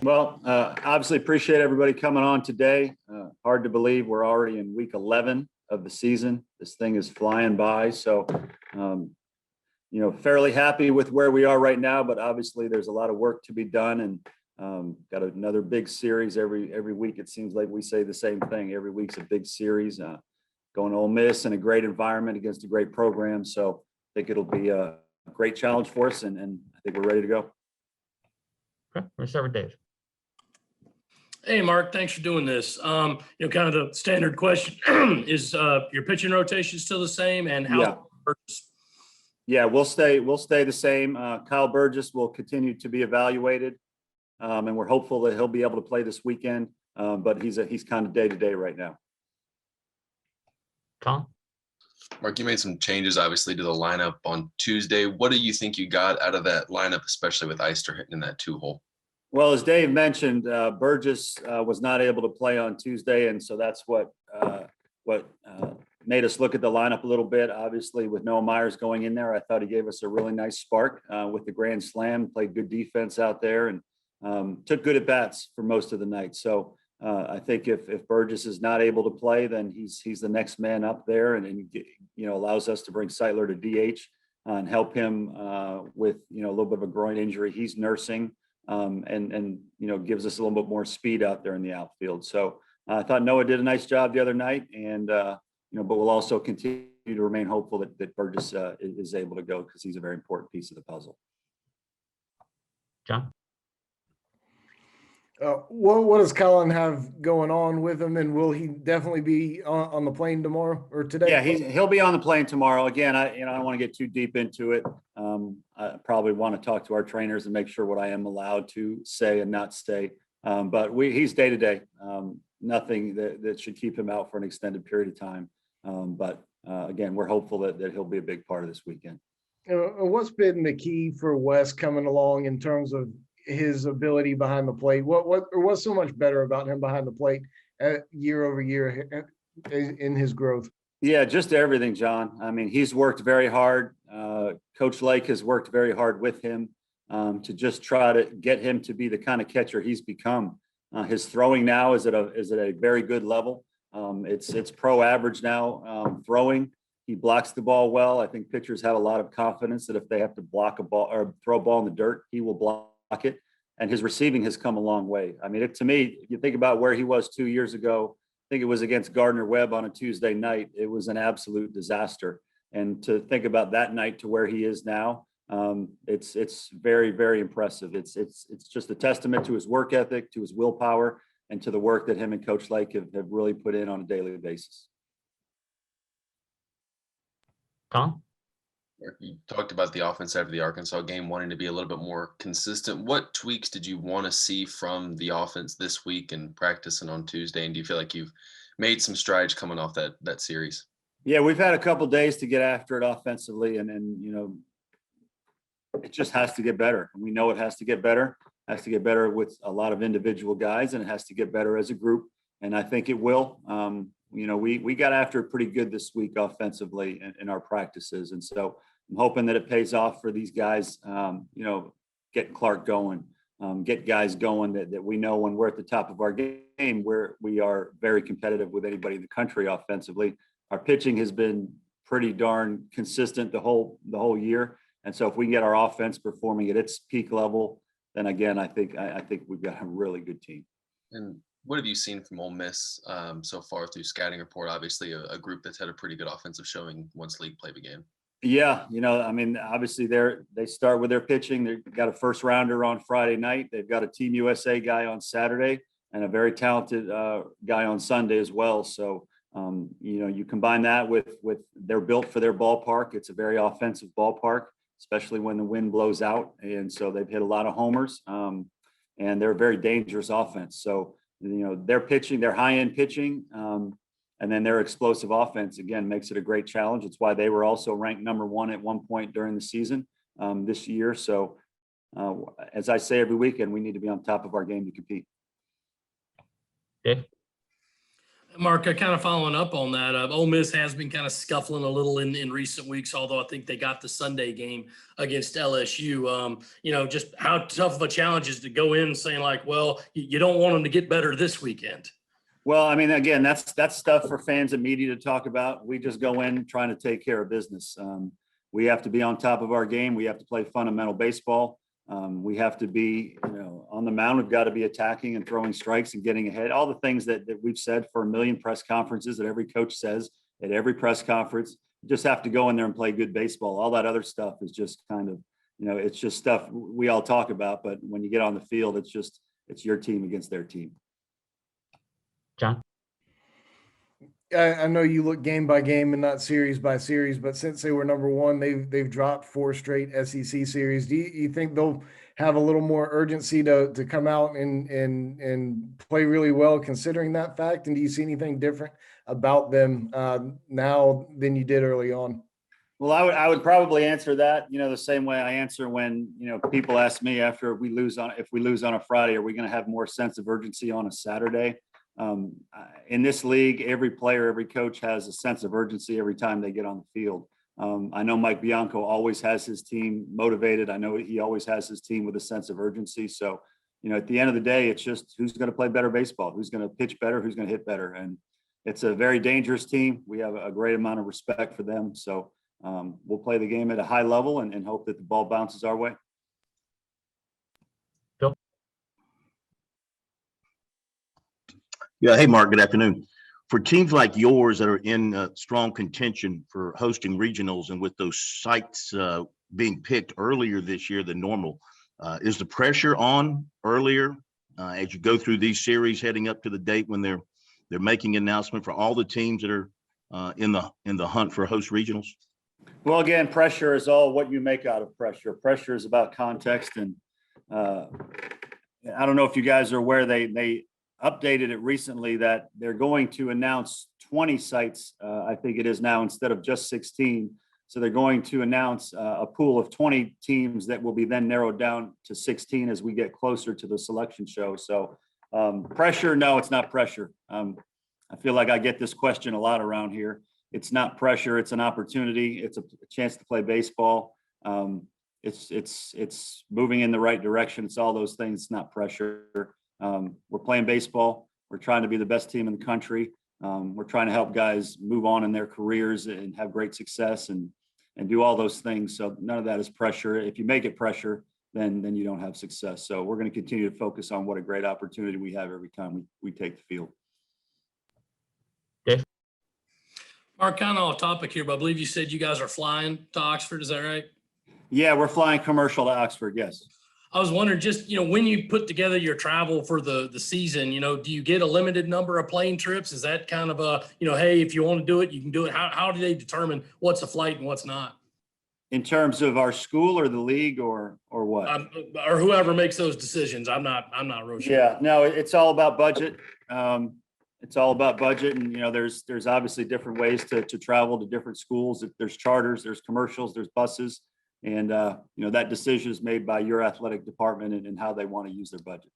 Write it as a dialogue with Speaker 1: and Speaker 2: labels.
Speaker 1: Well, obviously appreciate everybody coming on today. Hard to believe we're already in week 11 of the season. This thing is flying by. So, fairly happy with where we are right now, but obviously there's a lot of work to be done, and got another big series every week. It seems like we say the same thing. Every week's a big series. Going to Ole Miss in a great environment against a great program. So I think it'll be a great challenge for us, and I think we're ready to go.
Speaker 2: Okay, we'll start with Dave.
Speaker 3: Hey, Mark, thanks for doing this. Kind of the standard question is your pitching rotation still the same, and how?
Speaker 1: Yeah, we'll stay the same. Kyle Burgess will continue to be evaluated, and we're hopeful that he'll be able to play this weekend. But he's kind of day to day right now.
Speaker 2: Tom?
Speaker 4: Mark, you made some changes, obviously, to the lineup on Tuesday. What do you think you got out of that lineup, especially with Eister hitting in that 2-hole?
Speaker 1: Well, as Dave mentioned, Burgess was not able to play on Tuesday, and so that's what made us look at the lineup a little bit. Obviously, with Noah Myers going in there, I thought he gave us a really nice spark with the grand slam, played good defense out there, and took good at bats for most of the night. So I think if Burgess is not able to play, then he's the next man up there, and allows us to bring Seitler to DH and help him with a little bit of a groin injury he's nursing, and gives us a little bit more speed out there in the outfield. So I thought Noah did a nice job the other night, and but we'll also continue to remain hopeful that Burgess is able to go, because he's a very important piece of the puzzle.
Speaker 2: John?
Speaker 5: What does Colin have going on with him, and will he definitely be on the plane tomorrow or today?
Speaker 1: Yeah, he'll be on the plane tomorrow. Again, I don't want to get too deep into it. I probably want to talk to our trainers and make sure what I am allowed to say and not say. But he's day to day. Nothing that should keep him out for an extended period of time. But again, we're hopeful that he'll be a big part of this weekend.
Speaker 5: What's been the key for Wes coming along in terms of his ability behind the plate? What's so much better about him behind the plate year over year in his growth?
Speaker 1: Yeah, just everything, John. I mean, he's worked very hard. Coach Lake has worked very hard with him to just try to get him to be the kind of catcher he's become. His throwing now is at a very good level. It's pro average now throwing. He blocks the ball well. I think pitchers have a lot of confidence that if they have to block a ball or throw a ball in the dirt, he will block it. And his receiving has come a long way. I mean, to me, you think about where he was 2 years ago. I think it was against Gardner Webb on a Tuesday night. It was an absolute disaster. And to think about that night to where he is now, it's very, very impressive. It's just a testament to his work ethic, to his willpower, and to the work that him and Coach Lake have really put in on a daily basis.
Speaker 2: Tom?
Speaker 4: You talked about the offense after the Arkansas game wanting to be a little bit more consistent. What tweaks did you want to see from the offense this week and practice and on Tuesday? And do you feel like you've made some strides coming off that series? Yeah,
Speaker 1: we've had a couple of days to get after it offensively, and it just has to get better. We know it has to get better. It has to get better with a lot of individual guys, and it has to get better as a group. And I think it will. We got after it pretty good this week offensively in our practices. And so I'm hoping that it pays off for these guys, getting Clark going, get guys going that we know when we're at the top of our game, where we are very competitive with anybody in the country offensively. Our pitching has been pretty darn consistent the whole year. And so if we can get our offense performing at its peak level, then again, I think we've got a really good team.
Speaker 4: And what have you seen from Ole Miss so far through scouting report? Obviously, a group that's had a pretty good offensive showing once league play began.
Speaker 1: Yeah, obviously they start with their pitching. They've got a first rounder on Friday night. They've got a Team USA guy on Saturday and a very talented guy on Sunday as well. So, you combine that with they're built for their ballpark. It's a very offensive ballpark, especially when the wind blows out. And so they've hit a lot of homers, and they're a very dangerous offense. So, their pitching, their high-end pitching, and then their explosive offense, again, makes it a great challenge. It's why they were also ranked number one at one point during the season this year. So as I say every weekend, we need to be on top of our game to compete.
Speaker 2: Okay.
Speaker 3: Mark, kind of following up on that, Ole Miss has been kind of scuffling a little in recent weeks, although I think they got the Sunday game against LSU. Just how tough of a challenge is to go in saying like, well, you don't want them to get better this weekend.
Speaker 1: Well, I mean, again, that's stuff for fans and media to talk about. We just go in trying to take care of business. We have to be on top of our game. We have to play fundamental baseball. We have to be, on the mound. We've got to be attacking and throwing strikes and getting ahead. All the things that we've said for a million press conferences that every coach says at every press conference. You just have to go in there and play good baseball. All that other stuff is just kind of, it's just stuff we all talk about. But when you get on the field, it's your team against their team.
Speaker 2: John?
Speaker 5: I know you look game by game and not series by series, but since they were number one, they've dropped 4 straight SEC series. Do you think they'll have a little more urgency to come out and play really well considering that fact? And do you see anything different about them now than you did early on?
Speaker 1: Well, I would probably answer that, the same way I answer when, people ask me after if we lose on a Friday, are we going to have more sense of urgency on a Saturday? In this league, every player, every coach has a sense of urgency every time they get on the field. I know Mike Bianco always has his team motivated. I know he always has his team with a sense of urgency. So, at the end of the day, it's just who's going to play better baseball, who's going to pitch better, who's going to hit better. And it's a very dangerous team. We have a great amount of respect for them. So we'll play the game at a high level and hope that the ball bounces our way.
Speaker 6: Yeah. Hey, Mark, good afternoon. For teams like yours that are in strong contention for hosting regionals and with those sites being picked earlier this year than normal, is the pressure on earlier as you go through these series heading up to the date when they're making an announcement for all the teams that are in the hunt for host regionals?
Speaker 1: Well, again, pressure is all what you make out of pressure. Pressure is about context. And I don't know if you guys are aware, they updated it recently that they're going to announce 20 sites, I think it is now, instead of just 16. So they're going to announce a pool of 20 teams that will be then narrowed down to 16 as we get closer to the selection show. So pressure, no, it's not pressure. I feel like I get this question a lot around here. It's not pressure. It's an opportunity. It's a chance to play baseball. It's moving in the right direction. It's all those things. It's not pressure. We're playing baseball. We're trying to be the best team in the country. We're trying to help guys move on in their careers and have great success and do all those things. So none of that is pressure. If you make it pressure, then you don't have success. So we're going to continue to focus on what a great opportunity we have every time we take the field.
Speaker 2: Dave?
Speaker 3: Mark, kind of off topic here, but I believe you said you guys are flying to Oxford. Is that right?
Speaker 1: Yeah, we're flying commercial to Oxford. Yes.
Speaker 3: I was wondering, just, when you put together your travel for the season, do you get a limited number of plane trips? Is that kind of a, hey, if you want to do it, you can do it? How do they determine what's a flight and what's not?
Speaker 1: In terms of our school or the league or what?
Speaker 3: Or whoever makes those decisions. I'm not real sure.
Speaker 1: Yeah, no, it's all about budget. It's all about budget. And, there's obviously different ways to travel to different schools. There's charters, there's commercials, there's buses. And, that decision is made by your athletic department and how they want to use their budget.